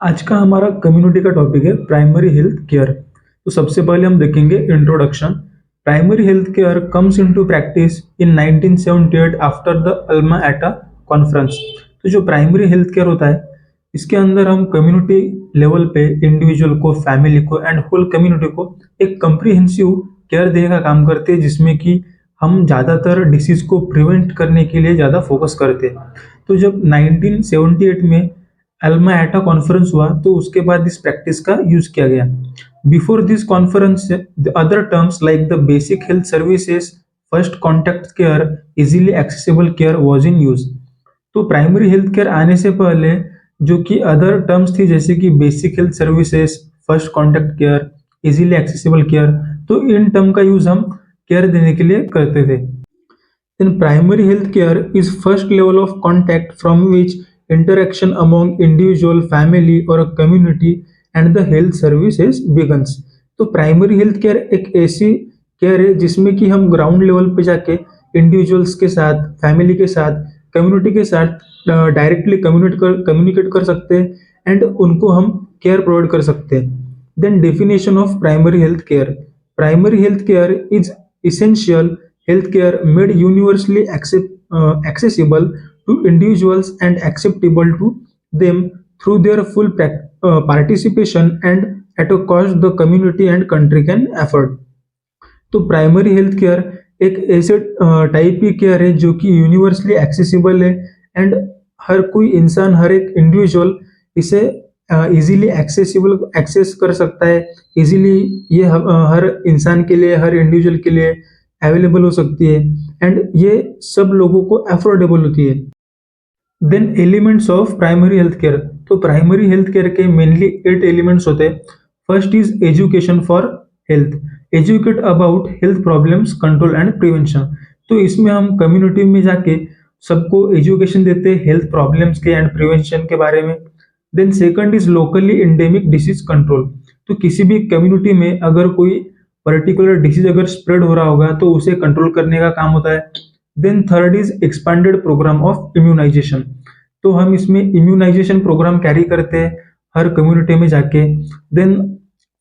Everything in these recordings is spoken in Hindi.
आज का हमारा कम्युनिटी का टॉपिक है प्राइमरी हेल्थ केयर। तो सबसे पहले हम देखेंगे introduction. Primary health care comes into practice in 1978 after the Alma Ata conference. तो जो प्राइमरी हेल्थ केयर होता है, इसके अंदर हम कम्युनिटी लेवल पे इंडिविजुअल को, फैमिली को एंड होल कम्युनिटी को एक कम्प्रिहेंसिव केयर देने का काम करते हैं, जिसमें कि हम ज़्यादातर डिसीज को प्रिवेंट करने के लिए ज़्यादा फोकस करते हैं। तो जब 1978 में अल्मा एटा कॉन्फ्रेंस हुआ, तो उसके बाद इस प्रैक्टिस का यूज किया गया। Before this conference the other terms like the basic health services, first contact care, easily accessible care was in use. तो प्राइमरी हेल्थ केयर आने से पहले जो कि अदर टर्म्स थी, जैसे कि basic health services, first contact care, easily accessible care, तो इन टर्म का यूज हम केयर देने के लिए करते थे। Then primary health care is first level of contact from which interaction among individual, family or a community and the health services begins। तो प्राइमरी हेल्थ केयर एक ऐसी केयर है जिसमें कि हम ग्राउंड लेवल पे जाके इंडिविजुअल्स के साथ, फैमिली के साथ, कम्युनिटी के साथ डायरेक्टली कम्युनिकेट कर सकते हैं एंड उनको हम केयर प्रोवाइड कर सकते हैं। Then definition of primary health care. Primary health care is essential healthcare made universally accessible to individuals and acceptable to them through their full participation and at a cost the community and country can afford। तो प्राइमरी हेल्थ केयर एक ऐसे टाइप की केयर है जो कि यूनिवर्सली एक्सेसिबल है एंड हर कोई इंसान, हर एक इंडिविजुअल इसे इजीली एक्सेस कर सकता है। इजीली ये हर इंसान के लिए, हर इंडिविजुअल के लिए अवेलेबल हो सकती है एंड ये सब लोगों को अफोर्डेबल होती है। Then elements of primary health care. तो प्राइमरी हेल्थ केयर के मेनली 8 एलिमेंट्स होते हैं। First is education for health, educate about health problems, control and prevention. तो इसमें हम कम्युनिटी में जाके सबको एजुकेशन देते हैं हेल्थ प्रॉब्लम्स के एंड प्रिवेंशन के बारे में। Then second is locally endemic disease control. तो किसी भी कम्युनिटी में अगर कोई पर्टिकुलर डिसीज अगर स्प्रेड हो रहा होगा तो उसे कंट्रोल करने का काम होता है। Then third is expanded programme of immunisation. तो हम इसमें इम्यूनाइजेशन प्रोग्राम कैरी करते हैं हर कम्युनिटी में जाके। Then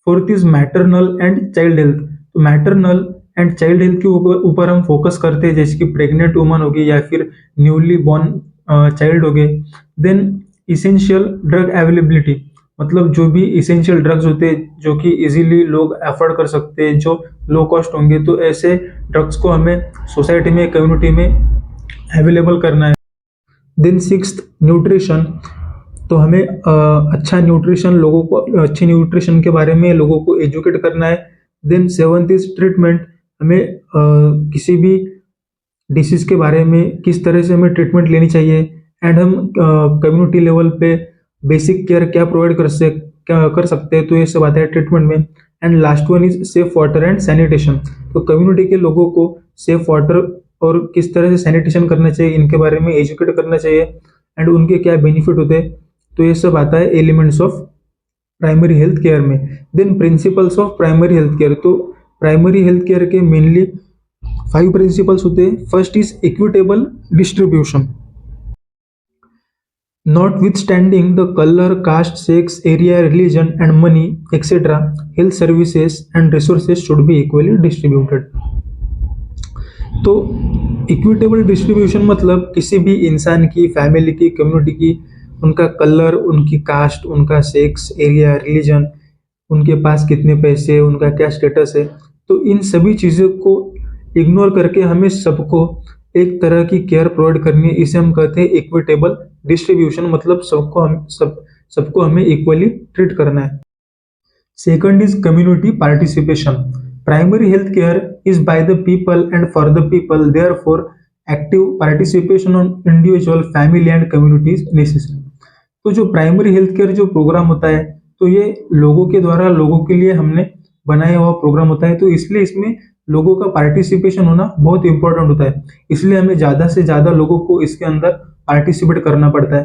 fourth is maternal and child health. तो मैटरनल एंड चाइल्ड हेल्थ के ऊपर हम फोकस करते हैं, जैसे कि प्रेग्नेंट वुमन होगी या फिर न्यूली बॉर्न चाइल्ड हो गए। देन इसेंशियल ड्रग अवेलेबिलिटी, मतलब जो भी इसेंशियल ड्रग्स होते हैं जो कि इजीली लोग अफोर्ड कर सकते हैं, जो लो कॉस्ट होंगे, तो ऐसे ड्रग्स को हमें सोसाइटी में, कम्युनिटी में अवेलेबल करना है। Then sixth nutrition. तो हमें अच्छा न्यूट्रिशन, लोगों को अच्छे न्यूट्रिशन के बारे में लोगों को एजुकेट करना है। Then seventh is treatment. हमें किसी भी डिसीज के बारे में किस तरह से हमें ट्रीटमेंट लेनी चाहिए एंड हम कम्युनिटी लेवल पे बेसिक केयर क्या प्रोवाइड कर सकते हैं, तो ये सब आता है ट्रीटमेंट में। And last one is safe water and sanitation. तो कम्युनिटी के लोगों को सेफ वाटर और किस तरह से सैनिटेशन करना चाहिए, इनके बारे में एजुकेट करना चाहिए एंड उनके क्या बेनिफिट होते हैं, तो ये सब आता है elements of primary health care में। Then principles of primary health care. तो प्राइमरी हेल्थ केयर के मेनली 5 प्रिंसिपल्स होते हैं। First is equitable distribution. Notwithstanding the color, caste, sex, area, religion, and money, etc., health services and resources should be equally distributed। तो इक्विटेबल डिस्ट्रीब्यूशन मतलब किसी भी इंसान की, फैमिली की, कम्युनिटी की, उनका कलर, उनकी कास्ट, उनका सेक्स, एरिया, रिलीजन, उनके पास कितने पैसे, उनका क्या स्टेटस है, तो इन सभी चीज़ों को इग्नोर करके हमें सबको एक तरह की केयर प्रोवाइड करनी है। इसे हम कहते हैं इक्विटेबल डिस्ट्रीब्यूशन, मतलब सबको हमें इक्वली ट्रीट करना है। Second is community participation. Primary health care is by the people and for the people, therefore active participation on individual, family and community is necessary. तो जो प्राइमरी हेल्थ केयर जो प्रोग्राम होता है, तो ये लोगों के द्वारा लोगों के लिए हमने बनाया हुआ प्रोग्राम होता है, तो इसलिए इसमें लोगों का पार्टिसिपेशन होना बहुत इंपॉर्टेंट होता है। इसलिए हमें ज्यादा से ज्यादा लोगों को इसके अंदर पार्टिसिपेट करना पड़ता है।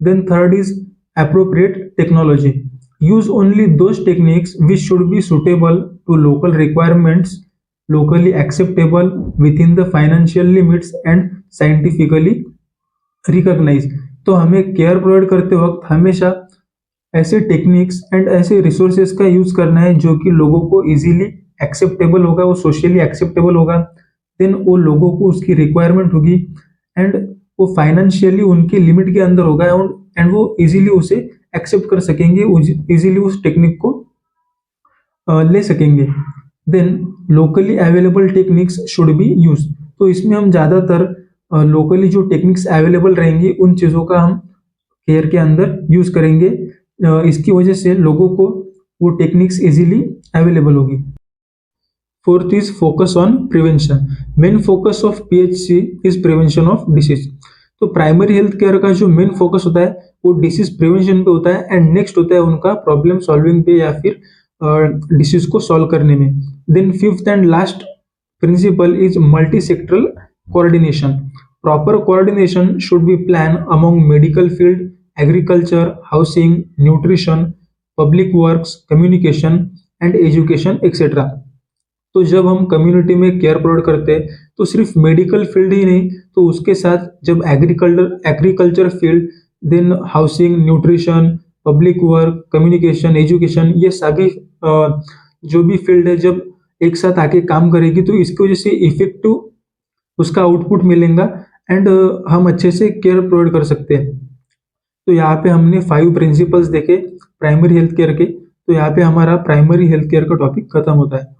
Then third is appropriate technology. Use only those techniques which should be suitable to local requirements, locally acceptable within the financial limits and scientifically recognized। तो हमें केयर प्रोवाइड करते वक्त हमेशा ऐसे टेक्निक्स एंड ऐसे रिसोर्सेज का यूज करना है जो कि लोगों को इजीली एक्सेप्टेबल होगा, वो सोशली एक्सेप्टेबल होगा, देन वो लोगों को उसकी रिक्वायरमेंट होगी एंड वो फाइनेंशियली उनके लिमिट के अंदर होगा एंड वो इजीली उसे एक्सेप्ट कर सकेंगे, इजीली उस टेक्निक को ले सकेंगे। Then locally available techniques should be use. तो इसमें हम ज़्यादातर लोकली जो टेक्निक्स अवेलेबल रहेंगी उन चीज़ों का हम केयर के अंदर यूज करेंगे। इसकी वजह से लोगों को वो टेक्निक्स इजीली अवेलेबल होगी। Fourth is focus on prevention. Main focus of PHC is prevention of disease. तो प्राइमरी हेल्थ केयर का जो मेन फोकस होता है वो डिसीज प्रिवेंशन पे होता है एंड नेक्स्ट होता है उनका प्रॉब्लम सॉल्विंग पे या फिर डिसीज को सॉल्व करने में। Then fifth and last principle is multi sectoral coordination. Proper coordination should be plan among medical field, agriculture, housing, nutrition, public works, communication and education etcetera. तो जब हम कम्युनिटी में केयर प्रोवाइड करते हैं तो सिर्फ मेडिकल फील्ड ही नहीं, तो उसके साथ जब agriculture field, then housing, nutrition, public work, communication, education, ये सभी जो भी फील्ड है जब एक साथ आके काम करेगी तो इसकी वजह से इफेक्टिव उसका आउटपुट मिलेगा एंड हम अच्छे से केयर प्रोवाइड कर सकते हैं। तो यहाँ पे हमने 5 प्रिंसिपल्स देखे प्राइमरी हेल्थ केयर के। तो यहाँ पे हमारा प्राइमरी हेल्थ केयर का टॉपिक खत्म होता है।